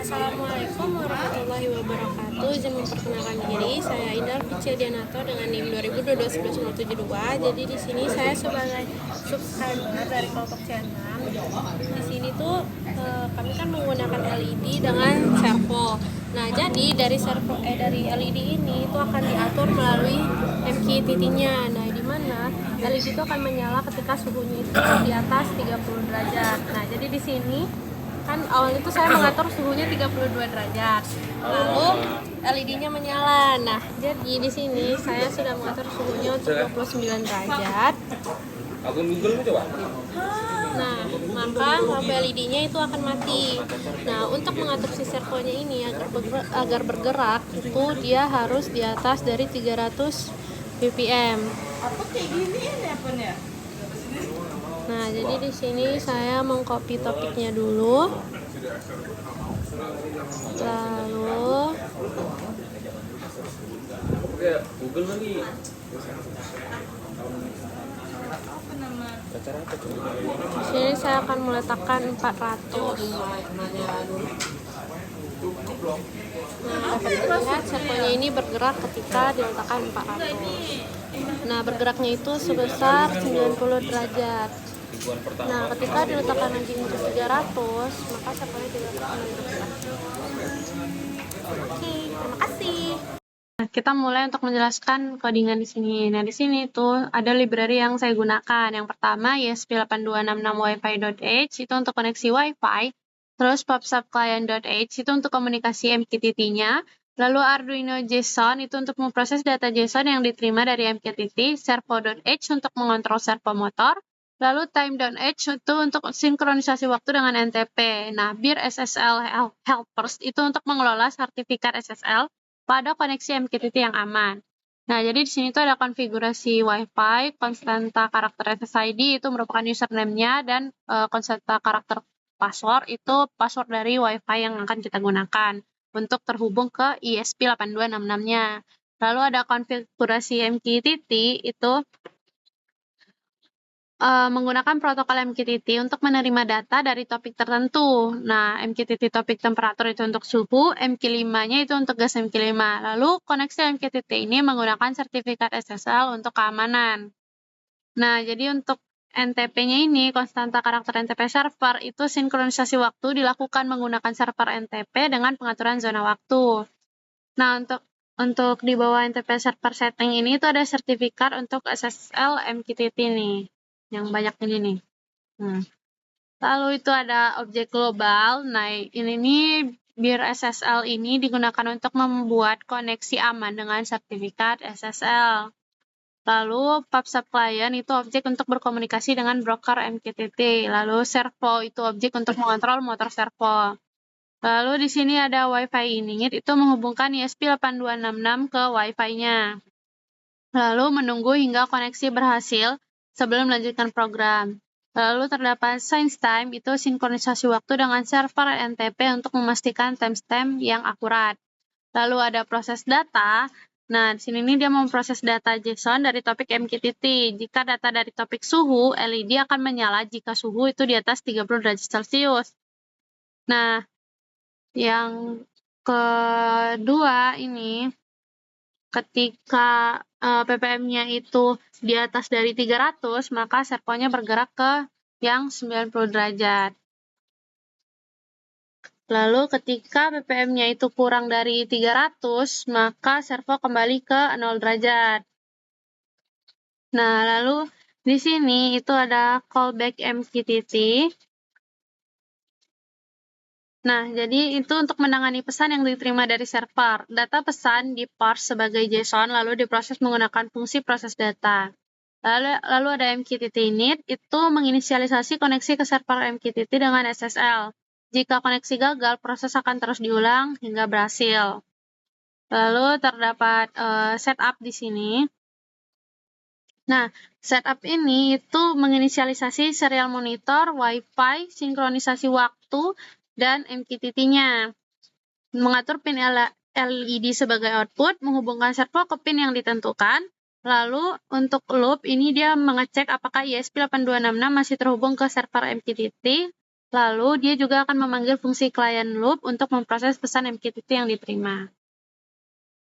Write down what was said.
Assalamualaikum warahmatullahi wabarakatuh. Izin memperkenalkan diri, saya Indar Ficiadianato dengan NIM 2022-19972. Jadi di sini saya sebagai subscriber dari kelompok C6. Di sini tuh kami kan menggunakan LED dengan servo. Nah, jadi dari LED ini itu akan diatur melalui MQTT-nya. Nah, di mana LED itu akan menyala ketika suhunya itu di atas 30 derajat. Nah, jadi di sini kan awalnya itu saya mengatur suhunya 32 derajat, lalu LED-nya menyala. Nah, jadi di sini saya sudah mengatur suhunya untuk 29 derajat. Akun Google coba. Nah, maka lampu LED-nya itu akan mati. Nah, untuk mengatur si servonya ini agar bergerak itu dia harus di atas dari 300 ppm. Apa kayak gini ya ya? Nah, jadi di sini saya mengcopy topiknya dulu. Lalu Oke, Google lagi. Apa nama? Acara apa tuh? di sini saya akan meletakkan 400. Nah, dapat dilihat servonya ini bergerak ketika diletakkan 400. Nah, bergeraknya itu sebesar 90 derajat. Nah, ketika diletakkan lagi untuk 300, maka servonya diletakkan untuk 100. Oke, terima kasih. Nah, kita mulai untuk menjelaskan codingan di sini. Nah, di sini tuh ada library yang saya gunakan. Yang pertama ESP8266wifi.h itu untuk koneksi Wi-Fi. Terus popsubclient.h itu untuk komunikasi MQTT-nya. Lalu Arduino JSON itu untuk memproses data JSON yang diterima dari MQTT. Servo.h untuk mengontrol servo motor. Lalu time.h itu untuk sinkronisasi waktu dengan NTP. Nah, BIR SSL helpers itu untuk mengelola sertifikat SSL pada koneksi MQTT yang aman. Nah, jadi di sini tuh ada konfigurasi Wi-Fi, konstanta karakter SSID itu merupakan username-nya, dan konstanta karakter password itu password dari Wi-Fi yang akan kita gunakan untuk terhubung ke ESP8266-nya. Lalu ada konfigurasi MQTT itu menggunakan protokol MQTT untuk menerima data dari topik tertentu. Nah, MQTT topik temperatur itu untuk suhu, MQ5-nya itu untuk gas MQ5. Lalu, koneksi MQTT ini menggunakan sertifikat SSL untuk keamanan. Nah, jadi untuk NTP-nya ini, konstanta karakter NTP server, itu sinkronisasi waktu dilakukan menggunakan server NTP dengan pengaturan zona waktu. Nah, untuk di bawah NTP server setting ini itu ada sertifikat untuk SSL MQTT nih, yang banyak ini nih. Lalu itu ada objek global. Nah, ini nih BIR SSL ini digunakan untuk membuat koneksi aman dengan sertifikat SSL. Lalu PubSubClient itu objek untuk berkomunikasi dengan broker MQTT. Lalu servo itu objek untuk mengontrol motor servo. Lalu di sini ada Wi-Fi init itu menghubungkan ESP8266 ke Wi-Fi-nya. Lalu menunggu hingga koneksi berhasil sebelum melanjutkan program. Lalu terdapat Science Time itu sinkronisasi waktu dengan server NTP untuk memastikan timestamp yang akurat. Lalu ada proses data. Nah, di sini dia memproses data JSON dari topik MQTT. Jika data dari topik suhu, LED akan menyala jika suhu itu di atas 30 derajat Celcius. Nah, yang kedua ini, ketika ppm-nya itu di atas dari 300, maka servonya bergerak ke yang 90 derajat. Lalu ketika ppm-nya itu kurang dari 300, maka servo kembali ke 0 derajat. Nah, lalu di sini itu ada callback MQTT. Nah, jadi itu untuk menangani pesan yang diterima dari server. Data pesan diparse sebagai JSON, lalu diproses menggunakan fungsi proses data. Lalu ada MQTT init, itu menginisialisasi koneksi ke server MQTT dengan SSL. Jika koneksi gagal, proses akan terus diulang hingga berhasil. Lalu terdapat setup di sini. Nah, setup ini itu menginisialisasi serial monitor, Wi-Fi, sinkronisasi waktu, dan MQTT-nya. Mengatur pin LED sebagai output, menghubungkan servo ke pin yang ditentukan. Lalu untuk loop ini dia mengecek apakah ESP8266 masih terhubung ke server MQTT. Lalu dia juga akan memanggil fungsi client loop untuk memproses pesan MQTT yang diterima.